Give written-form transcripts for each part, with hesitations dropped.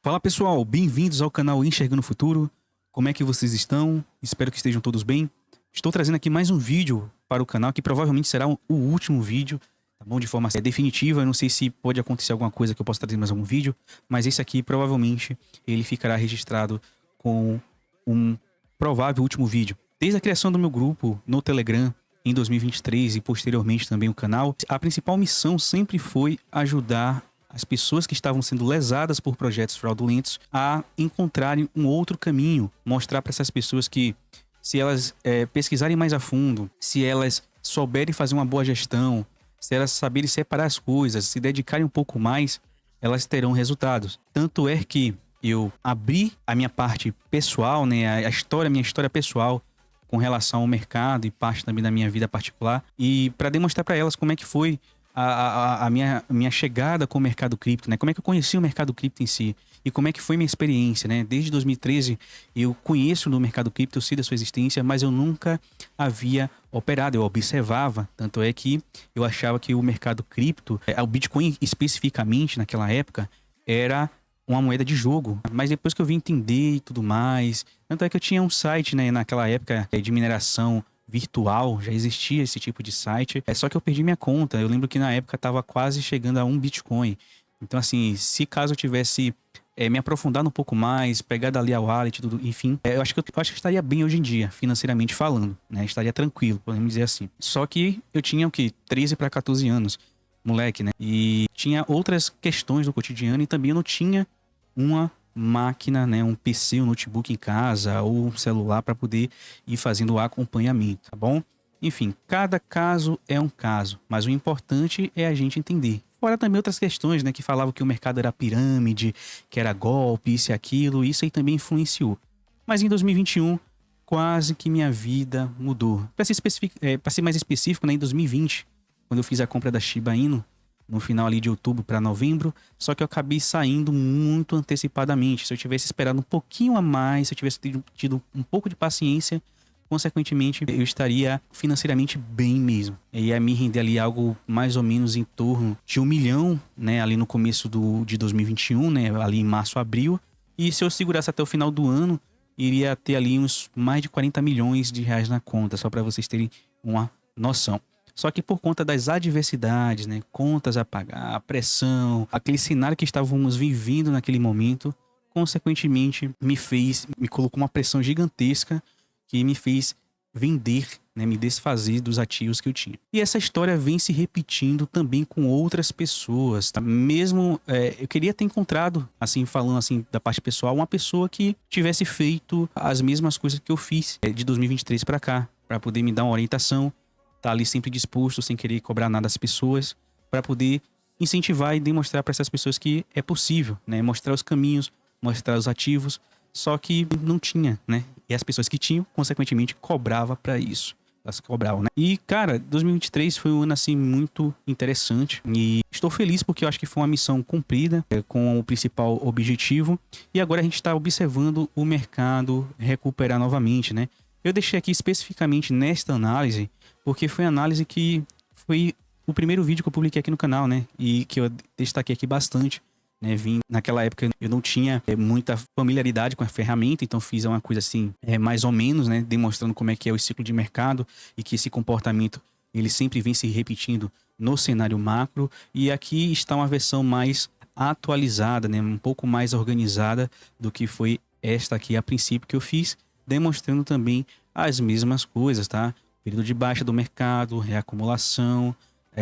Fala pessoal, bem-vindos ao canal Enxergando o Futuro. Como é que vocês estão? Espero que estejam todos bem. Estou trazendo aqui mais um vídeo para o canal, que provavelmente será o último vídeo, tá bom? De forma definitiva, eu não sei se pode acontecer alguma coisa que eu possa trazer mais algum vídeo, mas esse aqui provavelmente ele ficará registrado com um provável último vídeo. Desde a criação do meu grupo no Telegram em 2023 e posteriormente também o canal, a principal missão sempre foi ajudar as pessoas que estavam sendo lesadas por projetos fraudulentos a encontrarem um outro caminho, mostrar para essas pessoas que se elas pesquisarem mais a fundo, se elas souberem fazer uma boa gestão, se elas saberem separar as coisas, se dedicarem um pouco mais, elas terão resultados. Tanto é que eu abri a minha parte pessoal, né, minha história pessoal com relação ao mercado e parte também da minha vida particular, e para demonstrar para elas como é que foi a minha chegada com o mercado cripto, né? Como é que eu conheci o mercado cripto em si e como é que foi minha experiência, né? Desde 2013 eu conheço no mercado cripto, eu sei da sua existência, mas eu nunca havia operado, eu observava. Tanto é que eu achava que o mercado cripto, o Bitcoin especificamente naquela época, era uma moeda de jogo. Mas depois que eu vim entender e tudo mais, tanto é que eu tinha um site, né, naquela época de mineração virtual, já existia esse tipo de site, só que eu perdi minha conta. Eu lembro que na época estava quase chegando a 1 Bitcoin. Então assim, se caso eu tivesse me aprofundado um pouco mais, pegado ali a wallet, tudo, enfim, eu acho que estaria bem hoje em dia, financeiramente falando, né? Estaria tranquilo, podemos dizer assim. Só que eu tinha o quê? 13 para 14 anos, moleque, né? E tinha outras questões do cotidiano e também eu não tinha uma máquina, né, um PC, um notebook em casa ou um celular para poder ir fazendo o acompanhamento, tá bom? Enfim, cada caso é um caso, mas o importante é a gente entender. Fora também outras questões, né, que falavam que o mercado era pirâmide, que era golpe, isso e aquilo, isso aí também influenciou. Mas em 2021, quase que minha vida mudou. Para ser mais específico, né, em 2020, quando eu fiz a compra da Shiba Inu, no final ali de outubro para novembro, só que eu acabei saindo muito antecipadamente. Se eu tivesse esperado um pouquinho a mais, se eu tivesse tido um pouco de paciência, consequentemente eu estaria financeiramente bem mesmo. E ia me render ali algo mais ou menos em torno de 1 milhão, né, ali no começo de 2021, né, ali em março, abril. E se eu segurasse até o final do ano, iria ter ali uns mais de 40 milhões de reais na conta, só para vocês terem uma noção. Só que por conta das adversidades, né, contas a pagar, a pressão, aquele cenário que estávamos vivendo naquele momento, consequentemente me colocou uma pressão gigantesca que me fez vender, né, me desfazer dos ativos que eu tinha. E essa história vem se repetindo também com outras pessoas, tá? Mesmo eu queria ter encontrado, assim, falando assim da parte pessoal, uma pessoa que tivesse feito as mesmas coisas que eu fiz de 2023 para cá, para poder me dar uma orientação. Tá ali sempre disposto, sem querer cobrar nada das pessoas, para poder incentivar e demonstrar para essas pessoas que é possível, né? Mostrar os caminhos, mostrar os ativos, só que não tinha, né? E as pessoas que tinham, consequentemente, cobrava para isso. Elas cobravam, né? E, cara, 2023 foi um ano, assim, muito interessante. E estou feliz porque eu acho que foi uma missão cumprida, com o principal objetivo. E agora a gente está observando o mercado recuperar novamente, né? Eu deixei aqui especificamente nesta análise, porque foi a análise que foi o primeiro vídeo que eu publiquei aqui no canal, né? E que eu destaquei aqui bastante, né? Naquela época eu não tinha muita familiaridade com a ferramenta, então fiz uma coisa assim, mais ou menos, né? Demonstrando como é que é o ciclo de mercado e que esse comportamento ele sempre vem se repetindo no cenário macro. E aqui está uma versão mais atualizada, né? Um pouco mais organizada do que foi esta aqui a princípio que eu fiz, demonstrando também as mesmas coisas, tá? Período de baixa do mercado, reacumulação,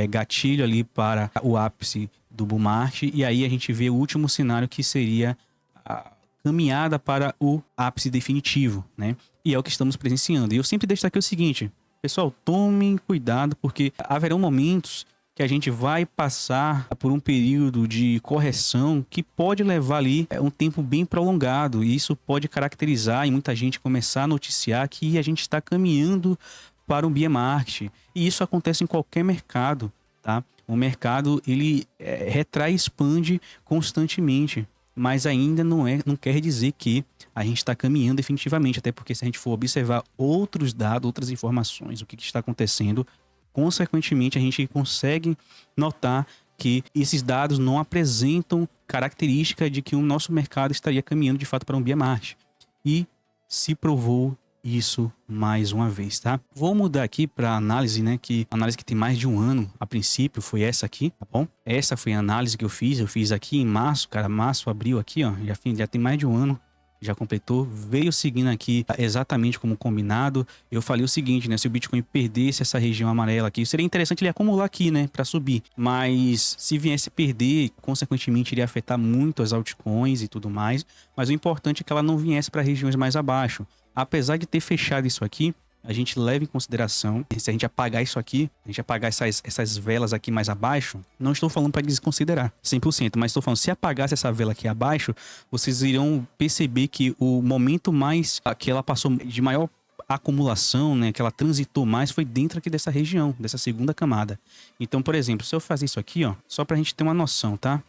gatilho ali para o ápice do bull market, e aí a gente vê o último cenário que seria a caminhada para o ápice definitivo, né? E é o que estamos presenciando. E eu sempre destaquei o seguinte, pessoal, tomem cuidado, porque haverão momentos que a gente vai passar por um período de correção que pode levar ali um tempo bem prolongado, e isso pode caracterizar e muita gente começar a noticiar que a gente está caminhando para um bear market, e isso acontece em qualquer mercado, tá? O mercado ele retrai e expande constantemente, mas ainda não quer dizer que a gente está caminhando definitivamente, até porque se a gente for observar outros dados, outras informações, o que está acontecendo, consequentemente a gente consegue notar que esses dados não apresentam característica de que o nosso mercado estaria caminhando de fato para um bear market. E se provou isso mais uma vez, tá? Vou mudar aqui para análise, né? Que análise que tem mais de um ano, a princípio foi essa aqui, tá bom? Essa foi a análise que eu fiz aqui em março, cara, março, abril aqui, ó, já tem mais de um ano. Já completou, veio seguindo aqui exatamente como combinado. Eu falei o seguinte, né? Se o Bitcoin perdesse essa região amarela aqui, seria interessante ele acumular aqui, né? Para subir. Mas se viesse perder, consequentemente iria afetar muito as altcoins e tudo mais. Mas o importante é que ela não viesse para regiões mais abaixo. Apesar de ter fechado isso aqui, a gente leva em consideração, se a gente apagar isso aqui, a gente apagar essas velas aqui mais abaixo, não estou falando para desconsiderar 100%, mas estou falando, se apagasse essa vela aqui abaixo, vocês irão perceber que o momento mais que ela passou de maior acumulação, né, que ela transitou mais, foi dentro aqui dessa região, dessa segunda camada. Então, por exemplo, se eu fazer isso aqui, ó, só pra gente ter uma noção, tá?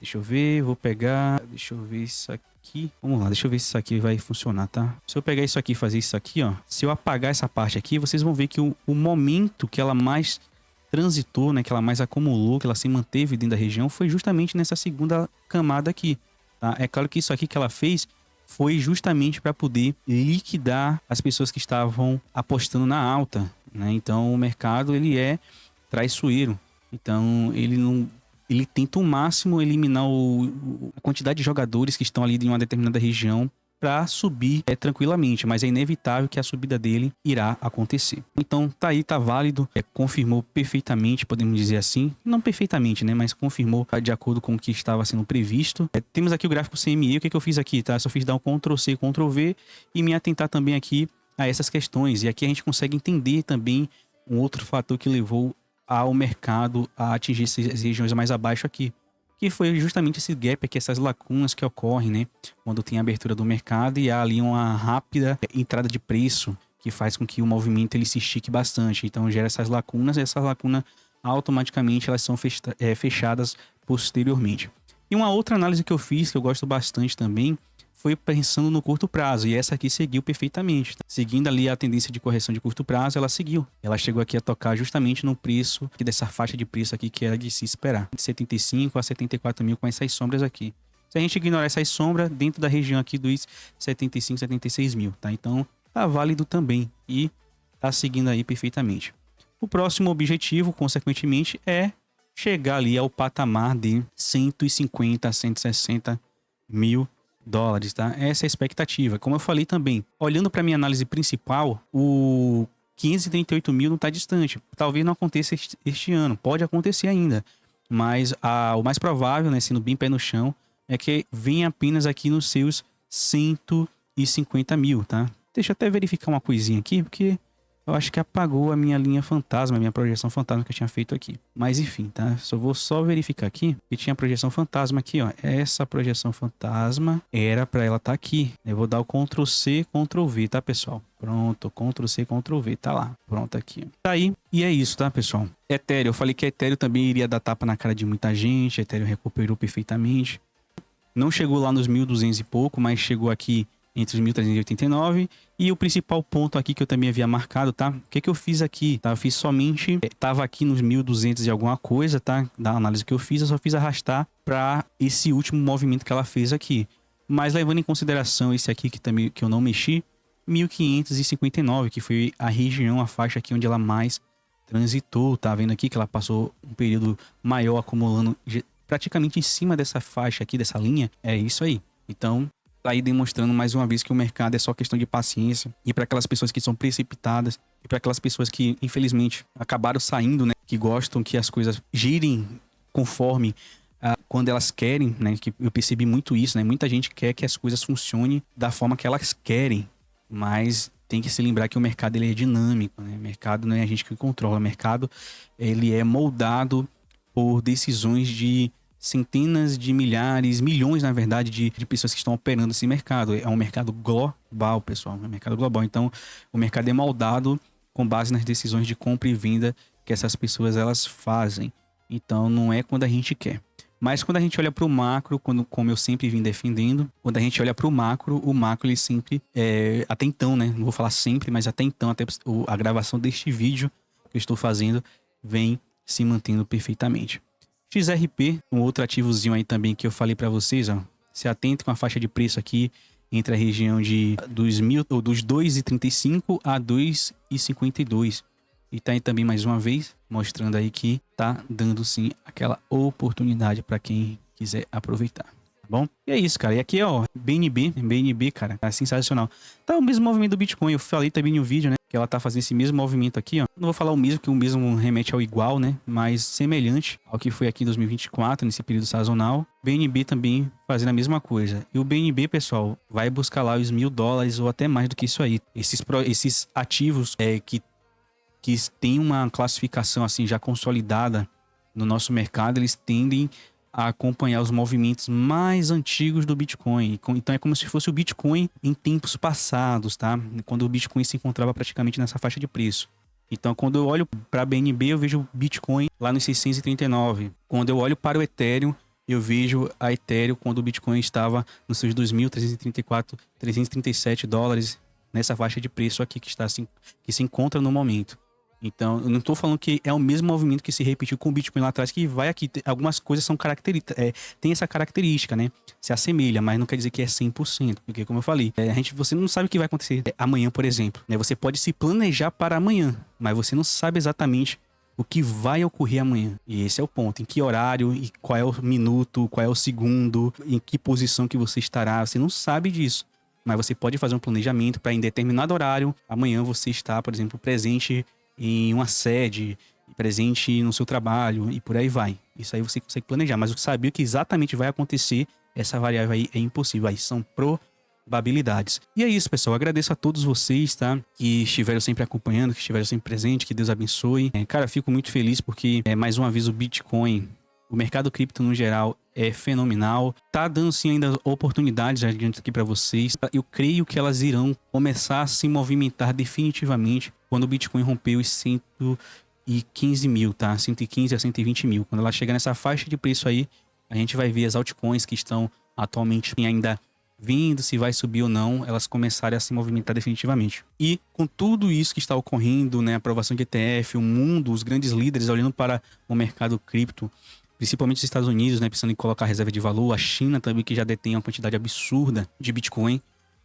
Deixa eu ver, vou pegar, deixa eu ver isso aqui. Vamos lá, deixa eu ver se isso aqui vai funcionar, tá? Se eu pegar isso aqui e fazer isso aqui, ó. Se eu apagar essa parte aqui, vocês vão ver que o momento que ela mais transitou, né? Que ela mais acumulou, que ela se manteve dentro da região, foi justamente nessa segunda camada aqui, tá? É claro que isso aqui que ela fez foi justamente para poder liquidar as pessoas que estavam apostando na alta, né? Então o mercado, ele é traiçoeiro. Então ele tenta ao máximo eliminar a quantidade de jogadores que estão ali em uma determinada região para subir tranquilamente, mas é inevitável que a subida dele irá acontecer. Então tá aí, tá válido, confirmou perfeitamente, podemos dizer assim, não perfeitamente, né, mas confirmou de acordo com o que estava sendo previsto. Temos aqui o gráfico CME, o que eu fiz aqui, tá? Só fiz dar um Ctrl+C, Ctrl+V e me atentar também aqui a essas questões. E aqui a gente consegue entender também um outro fator que levou ao mercado a atingir essas regiões mais abaixo aqui, que foi justamente esse gap aqui, essas lacunas que ocorrem, né, quando tem a abertura do mercado e há ali uma rápida entrada de preço que faz com que o movimento ele se estique bastante. Então gera essas lacunas e essas lacunas automaticamente elas são fechadas posteriormente. E uma outra análise que eu fiz, que eu gosto bastante também, foi pensando no curto prazo, e essa aqui seguiu perfeitamente. Seguindo ali a tendência de correção de curto prazo, ela seguiu. Ela chegou aqui a tocar justamente no preço, aqui dessa faixa de preço aqui que era de se esperar. De 75 a 74 mil com essas sombras aqui. Se a gente ignorar essas sombras, dentro da região aqui dos 75, 76 mil, tá? Então, tá válido também e tá seguindo aí perfeitamente. O próximo objetivo, consequentemente, é chegar ali ao patamar de 150 a 160 mil dólares, tá? Essa é a expectativa. Como eu falei também, olhando para minha análise principal, o 538 mil não está distante. Talvez não aconteça este ano, pode acontecer ainda, mas o mais provável, né, sendo bem pé no chão, é que venha apenas aqui nos seus 150 mil, tá? Deixa eu até verificar uma coisinha aqui, porque eu acho que apagou a minha linha fantasma, a minha projeção fantasma que eu tinha feito aqui. Mas enfim, tá? Vou só verificar aqui que tinha projeção fantasma aqui, ó. Essa projeção fantasma era para ela estar aqui. Eu vou dar o Ctrl+C, Ctrl+V, tá, pessoal? Pronto, Ctrl+C, Ctrl+V, tá lá. Pronto aqui. Tá aí. E é isso, tá, pessoal? Ethereum, eu falei que Ethereum também iria dar tapa na cara de muita gente. Ethereum recuperou perfeitamente. Não chegou lá nos 1.200 e pouco, mas chegou aqui entre os 1.389. E o principal ponto aqui que eu também havia marcado, tá? O que eu fiz aqui, tá? Eu fiz somente, tava aqui nos 1.200 e alguma coisa, tá? Da análise que eu fiz, eu só fiz arrastar para esse último movimento que ela fez aqui. Mas levando em consideração esse aqui que eu não mexi, 1.559, que foi a região, a faixa aqui onde ela mais transitou, tá vendo aqui que ela passou um período maior acumulando praticamente em cima dessa faixa aqui, dessa linha. É isso aí. Então, tá aí demonstrando mais uma vez que o mercado é só questão de paciência. E para aquelas pessoas que são precipitadas, e para aquelas pessoas que infelizmente acabaram saindo, né, que gostam que as coisas girem conforme quando elas querem, né, que eu percebi muito isso, né, muita gente quer que as coisas funcionem da forma que elas querem, mas tem que se lembrar que o mercado ele é dinâmico, né? O mercado não é a gente que controla, o mercado ele é moldado por decisões de centenas de milhares, milhões, na verdade, de pessoas que estão operando esse mercado. É um mercado global, pessoal. É um mercado global. Então, o mercado é moldado com base nas decisões de compra e venda que essas pessoas elas fazem. Então, não é quando a gente quer. Mas quando a gente olha para o macro, como eu sempre vim defendendo, quando a gente olha para o macro ele sempre, até então, né? Não vou falar sempre, mas até então, até a gravação deste vídeo que eu estou fazendo, vem se mantendo perfeitamente. XRP, um outro ativozinho aí também que eu falei para vocês, ó. Se atente com a faixa de preço aqui entre a região dos 2,35 a 2,52. E tá aí também mais uma vez mostrando aí que tá dando sim aquela oportunidade para quem quiser aproveitar. Bom, e é isso, cara. E aqui, ó, BNB, cara, é sensacional. Tá o mesmo movimento do Bitcoin. Eu falei também no vídeo, né, que ela tá fazendo esse mesmo movimento aqui, ó. Não vou falar o mesmo, que o mesmo remete ao igual, né, mas semelhante ao que foi aqui em 2024, nesse período sazonal. BNB também fazendo a mesma coisa. E o BNB, pessoal, vai buscar lá os $1.000 ou até mais do que isso aí. Esses ativos que têm uma classificação assim já consolidada no nosso mercado, eles tendem a acompanhar os movimentos mais antigos do Bitcoin. Então é como se fosse o Bitcoin em tempos passados, tá? Quando o Bitcoin se encontrava praticamente nessa faixa de preço. Então quando eu olho para a BNB, eu vejo o Bitcoin lá nos 639. Quando eu olho para o Ethereum, eu vejo a Ethereum quando o Bitcoin estava nos seus 2.334, $337, nessa faixa de preço aqui que se encontra no momento. Então, eu não estou falando que é o mesmo movimento que se repetiu com o Bitcoin lá atrás, que vai aqui. Algumas coisas são tem essa característica, né? Se assemelha, mas não quer dizer que é 100%. Porque, como eu falei, você não sabe o que vai acontecer amanhã, por exemplo. Né? Você pode se planejar para amanhã, mas você não sabe exatamente o que vai ocorrer amanhã. E esse é o ponto. Em que horário, e qual é o minuto, qual é o segundo, em que posição que você estará. Você não sabe disso. Mas você pode fazer um planejamento para em determinado horário, amanhã você estar, por exemplo, presente em uma sede, presente no seu trabalho e por aí vai. Isso aí você consegue planejar, mas saber o que exatamente vai acontecer, essa variável aí é impossível. Aí são probabilidades. E é isso, pessoal. Agradeço a todos vocês, tá? Que estiveram sempre acompanhando, que estiveram sempre presentes, que Deus abençoe. Cara, fico muito feliz porque, mais uma vez, o Bitcoin, o mercado cripto no geral, é fenomenal. Tá dando sim ainda oportunidades adiante aqui para vocês. Eu creio que elas irão começar a se movimentar definitivamente quando o Bitcoin rompeu os 115 mil, tá? 115 a 120 mil. Quando ela chegar nessa faixa de preço aí, a gente vai ver as altcoins que estão atualmente ainda vindo, se vai subir ou não, elas começarem a se movimentar definitivamente. E com tudo isso que está ocorrendo, né, a aprovação de ETF, o mundo, os grandes líderes olhando para o mercado cripto, principalmente os Estados Unidos, né, pensando em colocar reserva de valor, a China também, que já detém uma quantidade absurda de Bitcoin,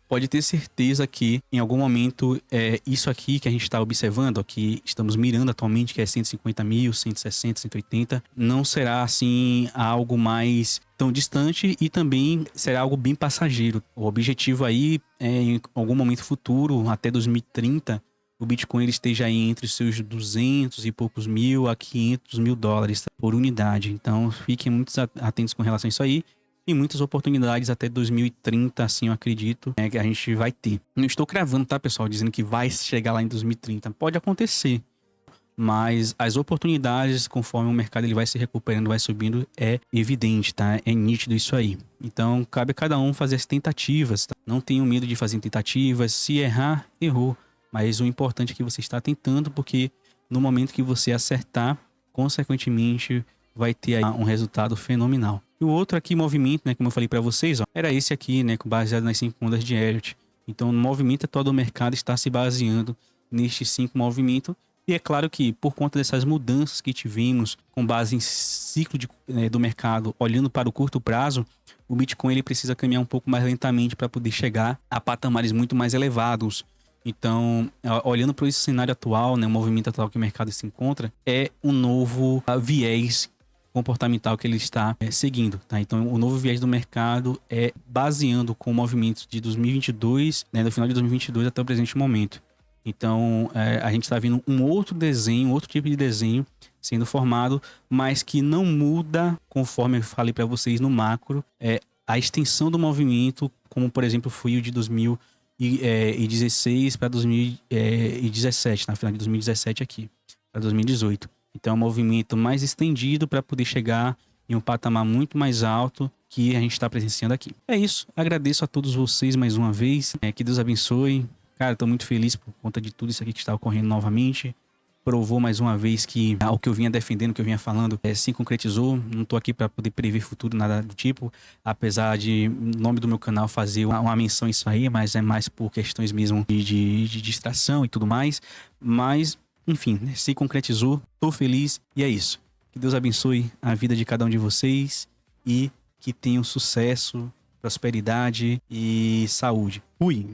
pode ter certeza que em algum momento isso aqui que a gente está observando, ó, que estamos mirando atualmente, que é 150 mil, 160, 180, não será assim algo mais tão distante e também será algo bem passageiro. O objetivo aí é em algum momento futuro, até 2030, o Bitcoin ele esteja aí entre os seus 200 e poucos mil a 500 mil dólares, tá, por unidade. Então fiquem muito atentos com relação a isso aí. E muitas oportunidades até 2030, assim eu acredito, que a gente vai ter. Não estou cravando, tá, pessoal? Dizendo que vai chegar lá em 2030. Pode acontecer. Mas as oportunidades, conforme o mercado ele vai se recuperando, vai subindo, é evidente, tá? É nítido isso aí. Então, cabe a cada um fazer as tentativas, tá? Não tenham medo de fazer tentativas. Se errar, errou. Mas o importante é que você está tentando, porque no momento que você acertar, consequentemente, vai ter aí um resultado fenomenal. E o outro aqui, movimento, né, como eu falei para vocês, ó, era esse aqui, né, baseado nas 5 ondas de Elliott. Então, o movimento atual do mercado está se baseando nestes 5 movimentos. E é claro que, por conta dessas mudanças que tivemos, com base em ciclo do mercado, olhando para o curto prazo, o Bitcoin ele precisa caminhar um pouco mais lentamente para poder chegar a patamares muito mais elevados. Então, olhando para esse cenário atual, né, o movimento atual que o mercado se encontra, é um novo viés comportamental que ele está seguindo, tá? Então, o novo viés do mercado é baseando com o movimento de 2022, né, do final de 2022 até o presente momento. Então, a gente está vendo um outro desenho, outro tipo de desenho sendo formado, mas que não muda, conforme eu falei para vocês no macro, a extensão do movimento, como por exemplo foi o de 2016 para 2017, na final de 2017 aqui, para 2018. Então é um movimento mais estendido para poder chegar em um patamar muito mais alto que a gente está presenciando aqui. É isso, agradeço a todos vocês mais uma vez, que Deus abençoe. Cara, estou muito feliz por conta de tudo isso aqui que está ocorrendo novamente. Provou mais uma vez que o que eu vinha defendendo, o que eu vinha falando, se concretizou. Não estou aqui para poder prever futuro, nada do tipo. Apesar de, no nome do meu canal, fazer uma menção a isso aí, mas é mais por questões mesmo de distração e tudo mais. Mas, enfim, se concretizou, estou feliz e é isso. Que Deus abençoe a vida de cada um de vocês e que tenham sucesso, prosperidade e saúde. Fui!